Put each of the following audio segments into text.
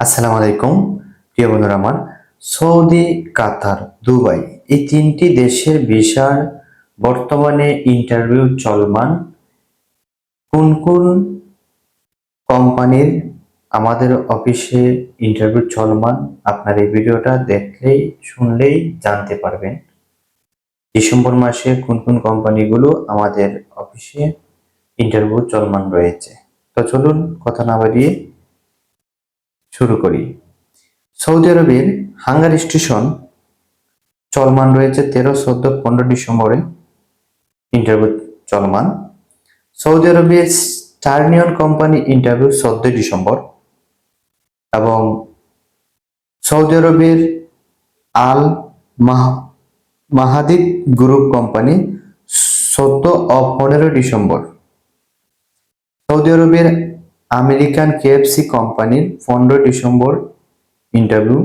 আসসালামু আলাইকুম প্রিয় বন্ধুরা আমার। সৌদি, কাতার, দুবাই এই তিনটি দেশের ভিসার বর্তমানে ইন্টারভিউ চলমান। কোন কোন কোম্পানির আমাদের অফিসে ইন্টারভিউ চলমান আপনার এই ভিডিওটা দেখলেই শুনলেই জানতে পারবেন। ডিসেম্বর মাসে কোন কোন কোম্পানিগুলো আমাদের অফিসে ইন্টারভিউ চলমান রয়েছে। তো চলুন কথা না বাড়িয়ে শুরু করি। সৌদি আরবের হাঙ্গার স্টেশন চলমান রয়েছে 13, 14, 15 ডিসেম্বরে ইন্টারভিউ চলমান। সৌদি আরবের স্টারনিয়ন কোম্পানি ইন্টারভিউ 14 ডিসেম্বর এবং সৌদি আরবের আল মাহাদিদ গ্রুপ কোম্পানি 14 ও 15 ডিসেম্বর। সৌদি আরবের আমেরিকান কেএফসি কোম্পানির 15 ডিসেম্বর ইন্টারভিউ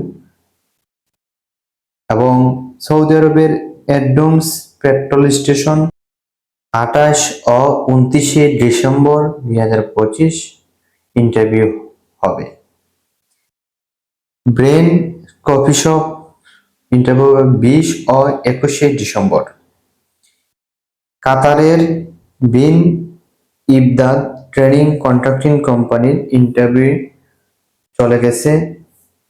এবং সৌদি আরবের এডমস পেট্রোল স্টেশন 28 ও 29 ডিসেম্বর 2025 ইন্টারভিউ হবে। ব্রেন কফি শপ ইন্টারভিউ 20 ও 21 ডিসেম্বর। কাতারের বিন ইবদাদ ট্রেনিং কন্ট্রাক্টিং কোম্পানির ইন্টারভিউ চলে গেছে।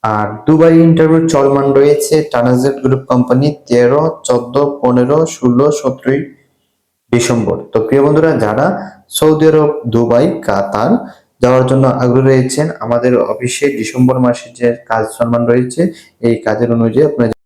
আর দুবাই ইন্টারভিউ চলমান রয়েছে টানাজেট গ্রুপ কোম্পানি 13, 14, 15, 16, 17 ডিসেম্বর। তো প্রিয় বন্ধুরা, যারা সৌদি আরব, দুবাই, কাতার যাওয়ার জন্য আগ্রহী রয়েছেন, আমাদের অফিসে ডিসেম্বর মাসে যে কাজ চলমান রয়েছে এই কাজের অনুযায়ী আপনারা